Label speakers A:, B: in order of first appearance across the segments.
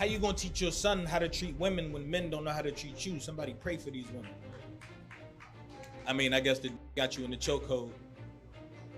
A: How you gonna teach your son how to treat women when men don't know how to treat you? Somebody pray for these women. I mean, I guess they got you in the chokehold,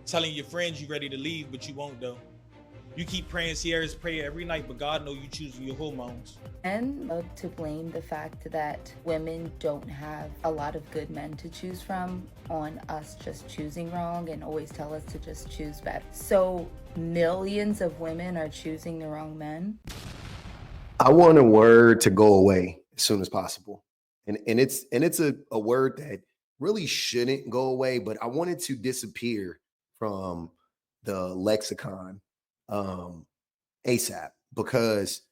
A: telling your friends you ready to leave, but you won't though. You keep praying Sierra's prayer every night, but God know you choosing your hormones.
B: Men love to blame the fact that women don't have a lot of good men to choose from on us just choosing wrong and always tell us to just choose better. So millions of women are choosing the wrong men.
C: I want a word to go away as soon as possible. And it's a word that really shouldn't go away, but I want it to disappear from the lexicon ASAP, because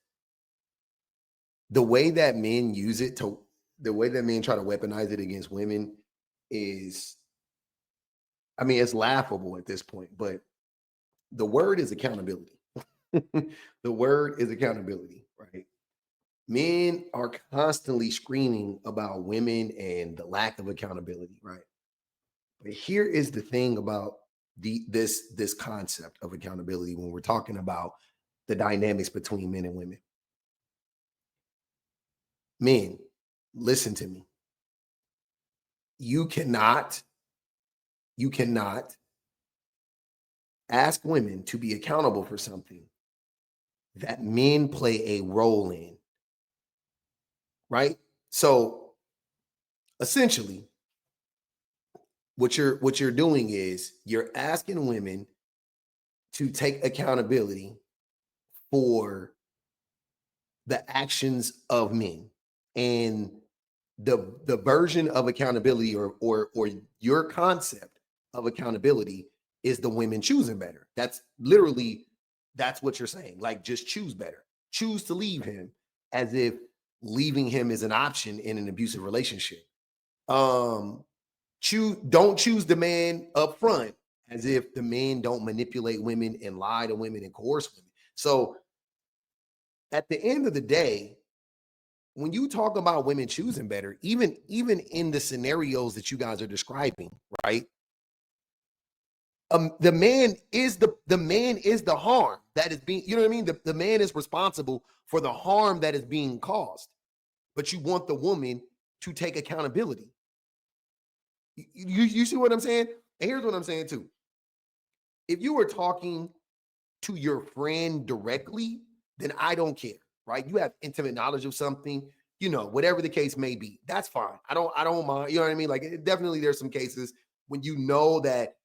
C: the way that men use it to the way that men try to weaponize it against women is, I mean, it's laughable at this point, but the word is accountability. The word is accountability, right? Men are constantly screaming about women and the lack of accountability, right? But here is the thing about this concept of accountability when we're talking about the dynamics between men and women. Men, listen to me. You cannot ask women to be accountable for something that men play a role in, right? So essentially, what you're doing is you're asking women to take accountability for the actions of men. And the version of accountability, or your concept of accountability, is the women choosing better. That's what you're saying. Like, just choose better. Choose to leave him, as if leaving him is an option in an abusive relationship. Don't choose the man up front, as if the men don't manipulate women and lie to women and coerce women. So at the end of the day, when you talk about women choosing better, even in the scenarios that you guys are describing, right? The man is the harm that is being, you know what I mean? The man is responsible for the harm that is being caused, but you want the woman to take accountability. You see what I'm saying? And here's what I'm saying too. If you were talking to your friend directly, then I don't care, right? You have intimate knowledge of something, whatever the case may be. That's fine. I don't mind. You know what I mean? Like, definitely there's some cases when you know that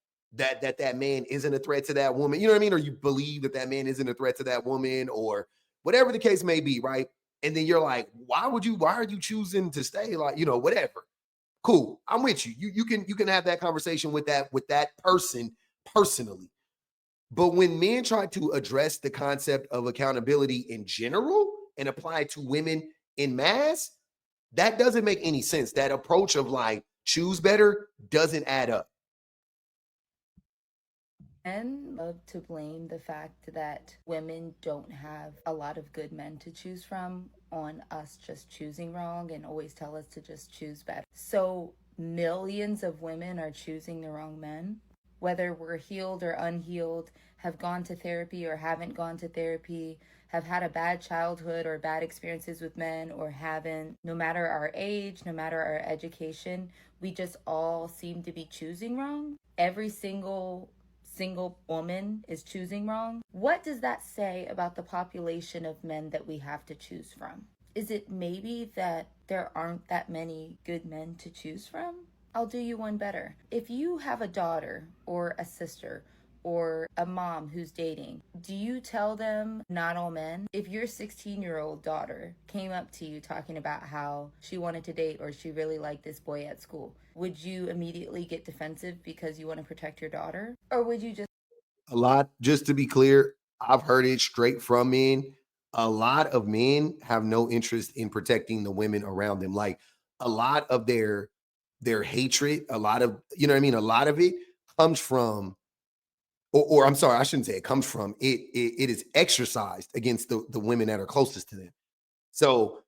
C: man isn't a threat to that woman. You know what I mean? Or you believe that man isn't a threat to that woman, or whatever the case may be, right? And then you're like, why are you choosing to stay? Like, whatever. Cool. I'm with you. You can have that conversation with that person personally. But when men try to address the concept of accountability in general and apply it to women in mass, that doesn't make any sense. That approach of like choose better doesn't add up.
B: Men love to blame the fact that women don't have a lot of good men to choose from on us just choosing wrong and always tell us to just choose better. So millions of women are choosing the wrong men. Whether we're healed or unhealed, have gone to therapy or haven't gone to therapy, have had a bad childhood or bad experiences with men or haven't, no matter our age, no matter our education, we just all seem to be choosing wrong. Every single woman is choosing wrong. What does that say about the population of men that we have to choose from? Is it maybe that there aren't that many good men to choose from? I'll do you one better. If you have a daughter or a sister or a mom who's dating, do you tell them not all men? If your 16-year-old daughter came up to you talking about how she wanted to date or she really liked this boy at school, would you immediately get defensive because you want to protect your daughter? Or would you just
C: A lot, just to be clear, I've heard it straight from men. A lot of men have no interest in protecting the women around them. Like, a lot of their hatred, a lot of, you know what I mean? A lot of it comes from, or I'm sorry, I shouldn't say it comes from, it is exercised against the women that are closest to them. So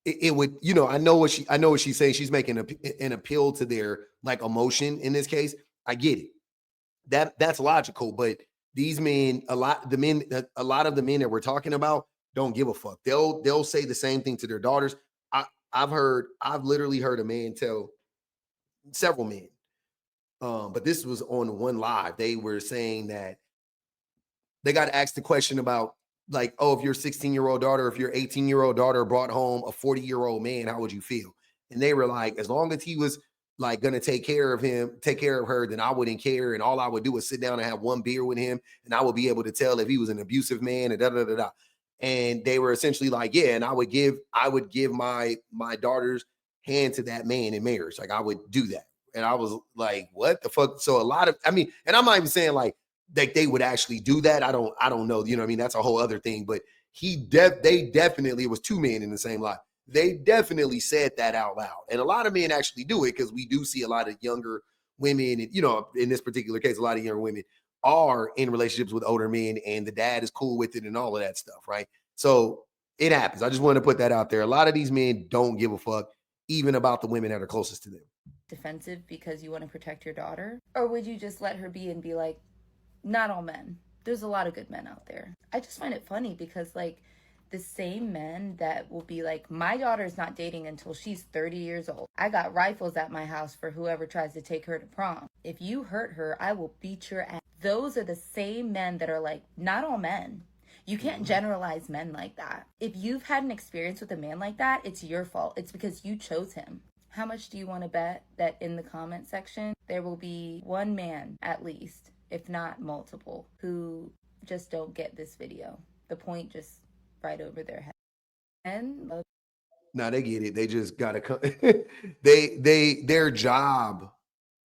C: it would, I know what she's saying. She's making an appeal to their like emotion in this case. I get it. That's logical, but these men, a lot of the men that we're talking about don't give a fuck. They'll say the same thing to their daughters. I've literally heard a man tell several men, but this was on one live. They were saying that they got asked the question about, like, oh, if your 16-year-old daughter, if your 18-year-old daughter brought home a 40-year-old man, how would you feel? And they were like, as long as he was like going to take care of her, then I wouldn't care. And all I would do is sit down and have one beer with him. And I would be able to tell if he was an abusive man and da, da, da, da. And they were essentially like, yeah. And I would give my daughter's hand to that man in marriage. Like, I would do that. And I was like, what the fuck? So and I'm not even saying like they would actually do that. I don't know. You know what I mean? That's a whole other thing. But they definitely, it was two men in the same line. They definitely said that out loud. And a lot of men actually do it, because we do see a lot of younger women. And, in this particular case, a lot of younger women are in relationships with older men, and the dad is cool with it and all of that stuff, right? So it happens. I just wanted to put that out there. A lot of these men don't give a fuck, even about the women that are closest to them.
B: Defensive because you want to protect your daughter? Or would you just let her be and be like, not all men. There's a lot of good men out there. I just find it funny because, like, the same men that will be like, my daughter's not dating until she's 30 years old. I got rifles at my house for whoever tries to take her to prom. If you hurt her, I will beat your ass. Those are the same men that are like, not all men. You can't generalize men like that. If you've had an experience with a man like that, it's your fault. It's because you chose him. How much do you want to bet that in the comment section, there will be one man at least, if not multiple, who just don't get this video? The point just right over their head. And
C: no, they get it. They just gotta come. Their job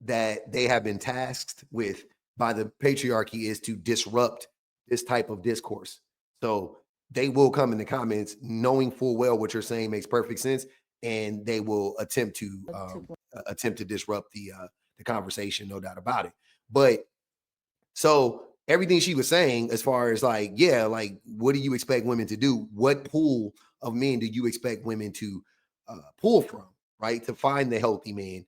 C: that they have been tasked with by the patriarchy is to disrupt this type of discourse. So they will come in the comments knowing full well what you're saying makes perfect sense, and they will attempt to disrupt the conversation, no doubt about it. But so everything she was saying, as far as like, yeah, like, what do you expect women to do? What pool of men do you expect women to pull from, right? To find the healthy man.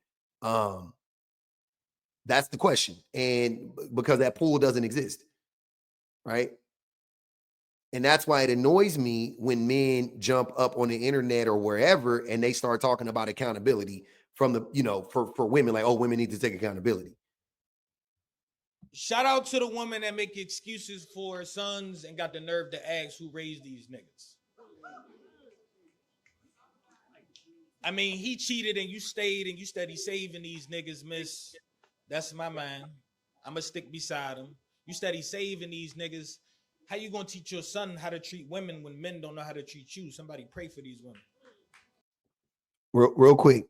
C: That's the question. And because that pool doesn't exist, right? And that's why it annoys me when men jump up on the internet or wherever and they start talking about accountability from the, for women, like, oh, women need to take accountability.
A: Shout out to the woman that make excuses for her sons and got the nerve to ask who raised these niggas. I mean, he cheated and you stayed and you steady saving these niggas, miss. That's my man. I'ma stick beside him. You steady saving these niggas. How you gonna teach your son how to treat women when men don't know how to treat you? Somebody pray for these women.
C: Real quick.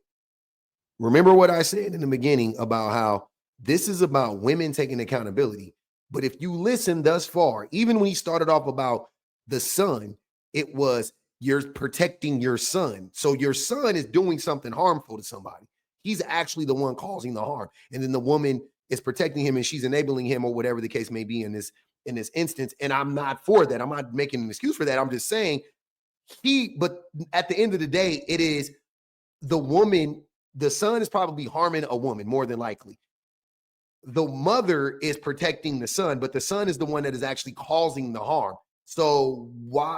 C: Remember what I said in the beginning about how this is about women taking accountability. But if you listen thus far, even when he started off about the son, it was, you're protecting your son. So your son is doing something harmful to somebody. He's actually the one causing the harm. And then the woman is protecting him and she's enabling him, or whatever the case may be in this instance. And I'm not for that. I'm not making an excuse for that. I'm just saying but at the end of the day, it is the woman. The son is probably harming a woman more than likely. The mother is protecting the son, but the son is the one that is actually causing the harm. So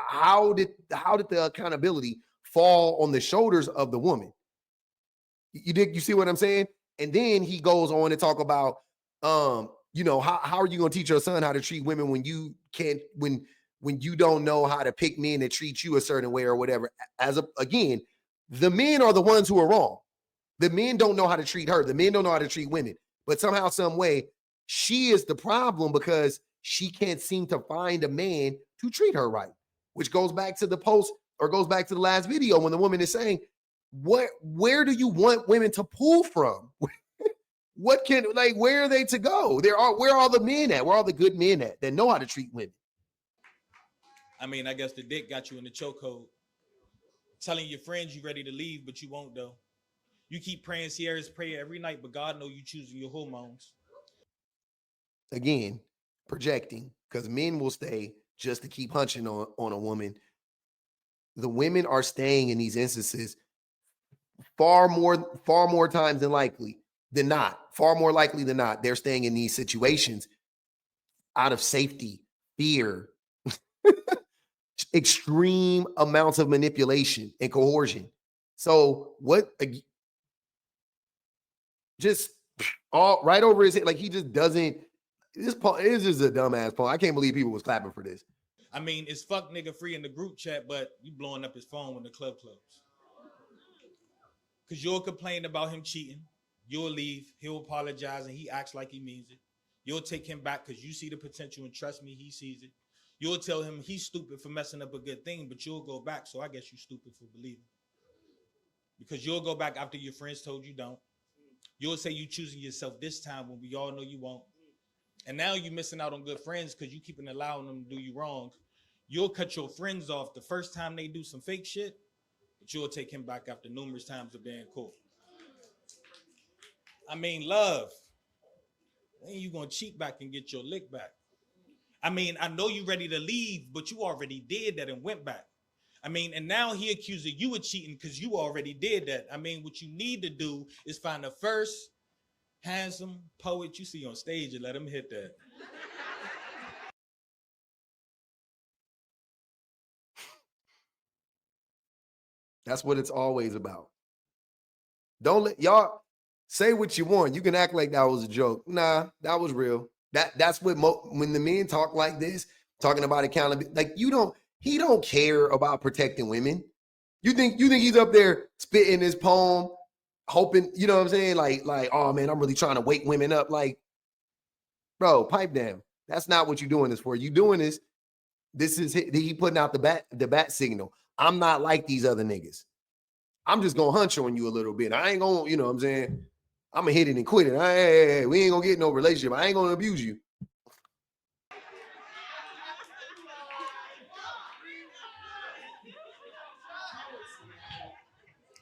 C: how did the accountability fall on the shoulders of the woman? You see what I'm saying? And then he goes on to talk about, how are you going to teach your son how to treat women when you can't, when you don't know how to pick men that treat you a certain way or whatever? Again, the men are the ones who are wrong. The men don't know how to treat her. The men don't know how to treat women. But somehow, some way, she is the problem because she can't seem to find a man to treat her right, which goes back to the post, or goes back to the last video when the woman is saying, where do you want women to pull from? Where are they to go? Where are all the men at? Where are all the good men at that know how to treat women?
A: I mean, I guess the dick got you in the chokehold. Telling your friends you ready to leave, but you won't though. You keep praying Sierra's prayer every night, but God know you choosing your hormones.
C: Again, projecting, because men will stay just to keep hunching on a woman. The women are staying in these instances far more times than likely than not. Far more likely than not, they're staying in these situations out of safety, fear, extreme amounts of manipulation and coercion. So what? Just all right over his head, like he just doesn't. This Paul is just a dumbass Paul. I can't believe people was clapping for this.
A: I mean, it's fuck nigga free in the group chat, but you blowing up his phone when the club closes. Because you'll complain about him cheating. You'll leave. He'll apologize and he acts like he means it. You'll take him back because you see the potential and trust me, he sees it. You'll tell him he's stupid for messing up a good thing, but you'll go back. So I guess you stupid for believing. Because you'll go back after your friends told you don't. You'll say you choosing yourself this time when we all know you won't. And now you're missing out on good friends because you keeping allowing them to do you wrong. You'll cut your friends off the first time they do some fake shit, but you'll take him back after numerous times of being cool. I mean, love. When you gonna cheat back and get your lick back? I mean, I know you ready to leave, but you already did that and went back. I mean, and now he accusing you of cheating because you already did that. I mean, what you need to do is find the first handsome poet you see on stage and let him hit that.
C: That's what it's always about. Don't let y'all say what you want. You can act like that was a joke. Nah, that was real. That's what when the men talk like this, talking about accountability, like he don't care about protecting women. You think he's up there spitting his poem, hoping, you know what I'm saying? Like, oh man, I'm really trying to wake women up. Like, bro, pipe down. That's not what you're doing this for. You doing this is he putting out the bat signal. I'm not like these other niggas. I'm just gonna hunch on you a little bit. I ain't gonna, you know what I'm saying? I'm gonna hit it and quit it. Hey, we ain't gonna get no relationship. I ain't gonna abuse you.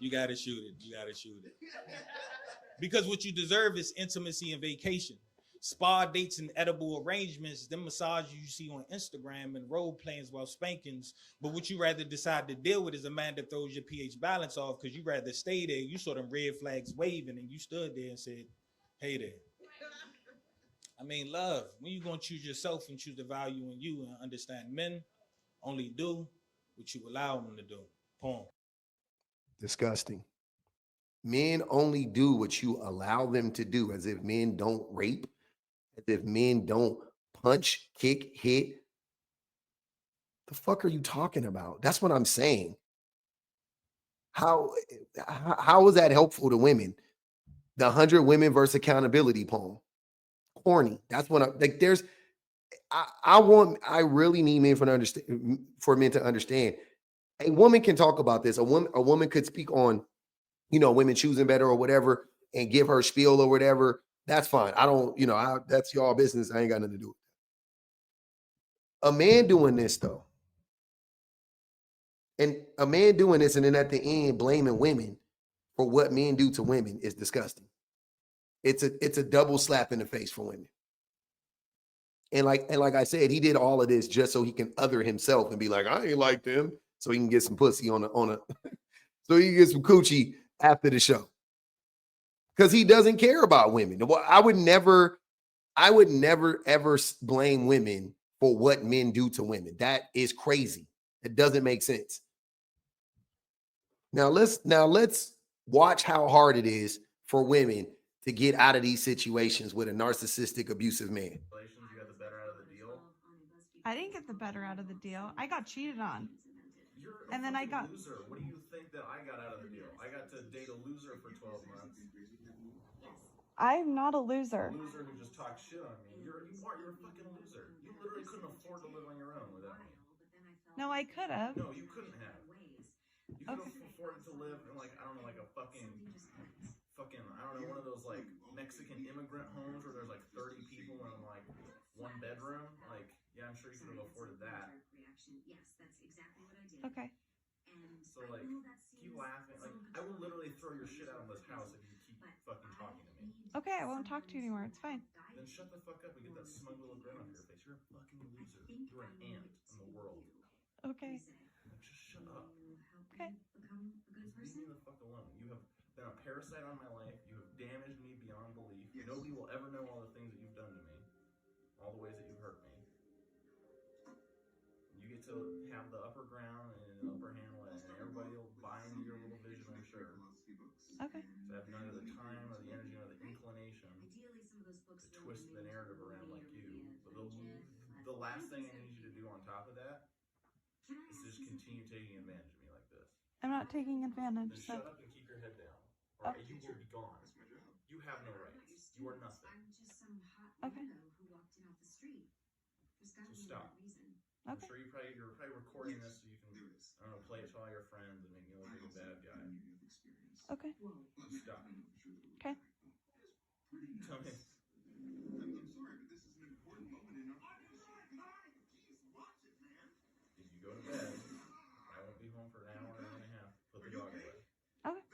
A: You gotta shoot it. You gotta shoot it. Because what you deserve is intimacy and vacation. Spa dates and edible arrangements, them massages you see on Instagram and role plays while spankings. But what you rather decide to deal with is a man that throws your pH balance off because you rather stay there. You saw them red flags waving and you stood there and said, hey there. I mean, love, when you gonna choose yourself and choose the value in you and understand men only do what you allow them to do. Poem.
C: Disgusting. Men only do what you allow them to do, as if men don't rape, as if men don't punch, kick, hit. The fuck are you talking about? That's what I'm saying. How how is that helpful to women? The 100 women versus accountability poem. Corny. That's what I'm like. I really need men for men to understand. A woman can talk about this. A woman could speak on, women choosing better or whatever and give her spiel or whatever. That's fine. I don't, that's y'all business. I ain't got nothing to do with it. A man doing this though, and a man doing this and then at the end blaming women for what men do to women is disgusting. It's a double slap in the face for women. And like I said, he did all of this just so he can other himself and be like, I ain't like them, so he can get some pussy on a so he can get some coochie after the show. Because he doesn't care about women. Well, I would never ever blame women for what men do to women. That is crazy. It doesn't make sense. Now let's watch how hard it is for women to get out of these situations with a narcissistic, abusive man.
D: You got the better out of the deal.
E: I didn't get the better out of the deal. I got cheated on.
D: You're a
E: And then I
D: fucking
E: got-
D: loser. What do you think that I got out of the deal? I got to date a loser for 12 months.
E: I'm not a
D: A
E: loser.
D: loser who just talks shit on me. You're a fucking loser. You literally couldn't afford to live on your own without me.
E: No, I could have.
D: No, you couldn't have. You could have afforded to live in like, I don't know, like a fucking I don't know, one of those like Mexican immigrant homes where there's like 30 people in like one bedroom. Like, yeah, I'm sure you could have afforded that.
E: Okay.
D: So like, keep laughing. Like, I will literally throw your shit out of this house if you keep fucking talking to me.
E: Okay, I won't talk to you anymore. It's fine.
D: Then shut the fuck up and get that smug little grin off your face. You're a fucking loser. You're an ant in the world.
E: Okay.
D: Like, just shut up.
E: Okay.
D: Just leave me the fuck alone. You have been a parasite on my life. You have damaged me beyond belief. Nobody will ever know all the things that you've done to me, all the ways that you've hurt me. You get to to have the upper ground and the upper hand, and everybody will buy into your little vision, I'm sure.
E: Okay.
D: So I have neither the time or the energy or the inclination to twist the narrative around like you. But the last thing I need you to do on top of that is just continue taking advantage of me like this.
E: I'm not taking advantage.
D: Then
E: So.
D: shut up and keep your head down, or you will be gone. You have no rights. You are nothing.
E: Okay.
D: So stop. I'm
E: Okay.
D: sure you're probably recording this so you can, I don't know, play it to all your friends and make me look like a bad guy.
E: Okay.
D: Stop.
E: Okay.
D: Tell me. If you go to bed, I won't be home for an hour and a half. Put the dog away.
E: Okay.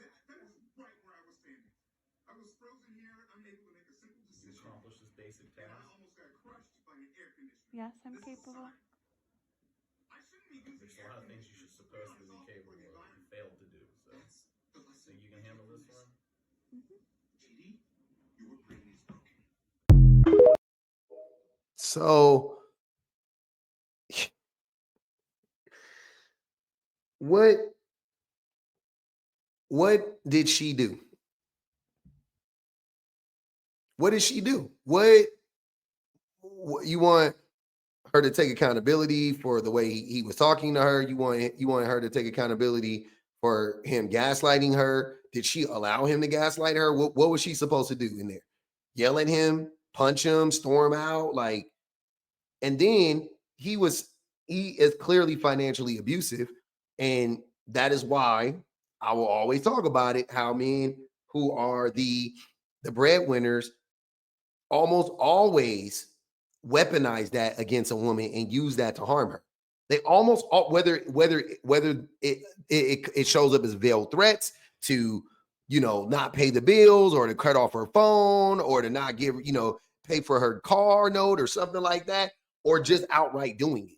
D: You accomplish this basic task.
E: Yes, I'm capable.
D: There's a lot of things you should supposedly be capable of that you failed to do. So, think you can handle this one?
C: So what did she do? What did she do? What you want her to take accountability for the way he was talking to her? You want her to take accountability for him gaslighting her? Did she allow him to gaslight her? What was she supposed to do in there? Yell at him, punch him, storm out, like, and then he is clearly financially abusive. And that is why I will always talk about it, how men who are the breadwinners almost always weaponize that against a woman and use that to harm her. They almost whether it shows up as veiled threats to, not pay the bills, or to cut off her phone, or to not give, pay for her car note or something like that, or just outright doing it.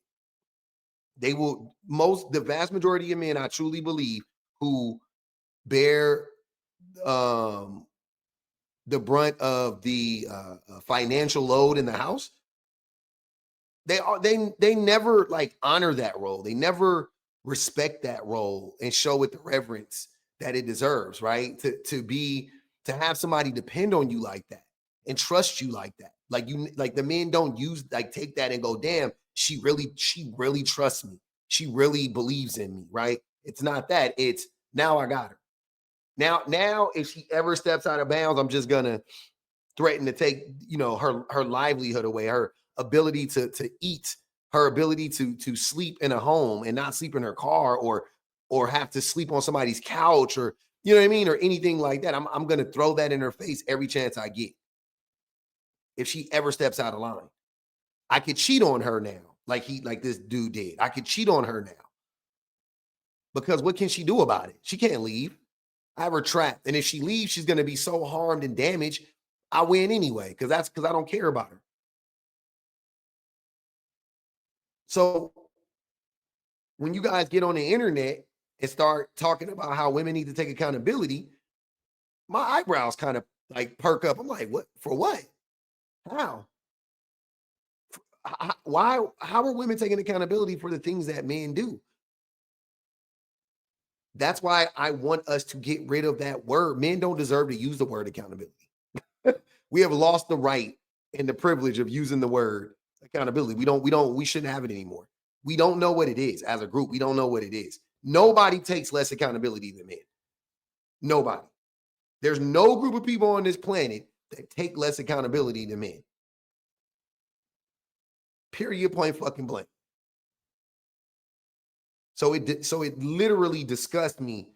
C: They will the vast majority of men, I truly believe, who bear the brunt of the financial load in the house, they never like honor that role. They never respect that role and show it the reverence that it deserves, right? To have somebody depend on you like that and trust you like that. Like the men don't take that and go, damn, she really trusts me. She really believes in me, right? It's not that. It's now I got her. Now if she ever steps out of bounds, I'm just gonna threaten to take, her livelihood away, her ability to eat, her ability to sleep in a home and not sleep in her car, or have to sleep on somebody's couch, or you know what I mean, or anything like that. I'm gonna throw that in her face every chance I get. If she ever steps out of line, I could cheat on her now, like this dude did. I could cheat on her now. Because what can she do about it? She can't leave. I have her trapped. And if she leaves, she's going to be so harmed and damaged. I win anyway, because I don't care about her. So when you guys get on the internet and start talking about how women need to take accountability, my eyebrows kind of like perk up. I'm like, what? For what? How? Why? How are women taking accountability for the things that men do? That's why I want us to get rid of that word. Men don't deserve to use the word accountability. We have lost the right and the privilege of using the word accountability. We shouldn't have it anymore. We don't know what it is as a group. We don't know what it is. Nobody takes less accountability than men. Nobody. There's no group of people on this planet that take less accountability than men. Period, point fucking blank. So it literally disgusts me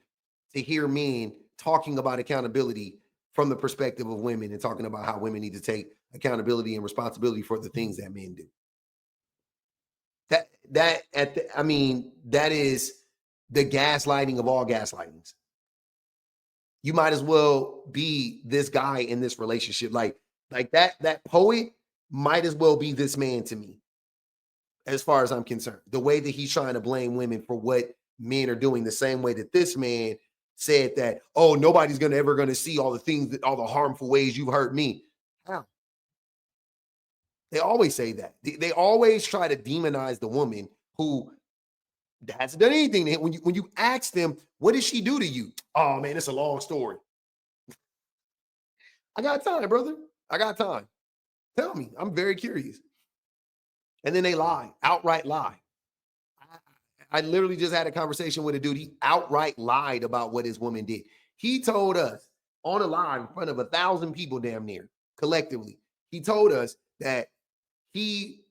C: to hear men talking about accountability from the perspective of women and talking about how women need to take accountability and responsibility for the things that men do. That is the gaslighting of all gaslightings. You might as well be this guy in this relationship. Like that poet might as well be this man to me, as far as I'm concerned. The way that he's trying to blame women for what men are doing, the same way that this man said that, oh, nobody's ever going to see all the harmful ways you've hurt me. How? They always say that. They always try to demonize the woman who hasn't done anything. When you ask them, what did she do to you? Oh man, it's a long story. I got time, brother. I got time. Tell me. I'm very curious. And then they lie, outright lie. I literally just had a conversation with a dude. He outright lied about what his woman did. He told us on a live in front of 1,000 people, damn near collectively. He told us that he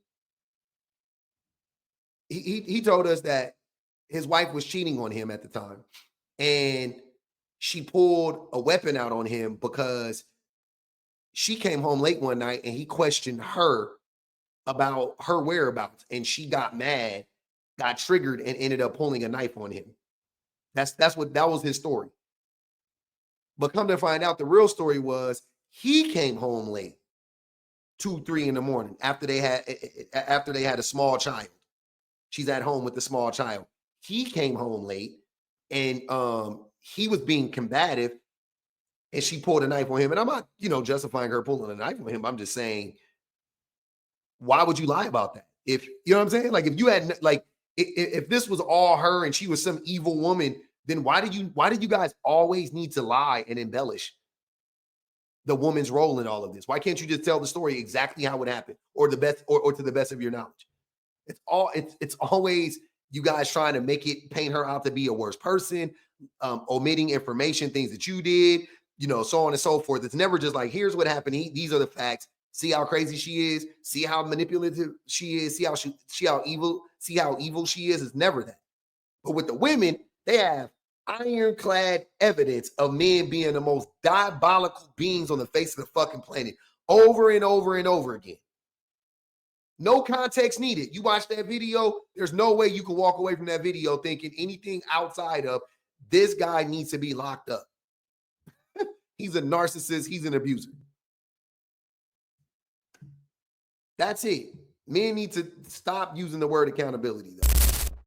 C: told us that his wife was cheating on him at the time, and she pulled a weapon out on him because she came home late one night and he questioned her about her whereabouts, and she got mad, got triggered, and ended up pulling a knife on him. That was his story. But come to find out, the real story was he came home late, 2, 3 in the morning after they had a small child. She's at home with the small child. He came home late, and he was being combative, and she pulled a knife on him. And I'm not, justifying her pulling a knife on him. I'm just saying, why would you lie about that? If you know what I'm saying? Like, if you had if this was all her and she was some evil woman, then why did you guys always need to lie and embellish the woman's role in all of this? Why can't you just tell the story exactly how it happened, or the best, or to the best of your knowledge? It's always you guys trying to paint her out to be a worse person, omitting information, things that you did, so on and so forth. It's never just like, here's what happened. These are the facts. See how crazy she is. See how manipulative she is. See how evil she is. It's never that. But with the women, they have ironclad evidence of men being the most diabolical beings on the face of the fucking planet, over and over and over again. No context needed. You watch that video, there's no way you can walk away from that video thinking anything outside of, this guy needs to be locked up. He's a narcissist. He's an abuser. That's it. Men need to stop using the word accountability, though.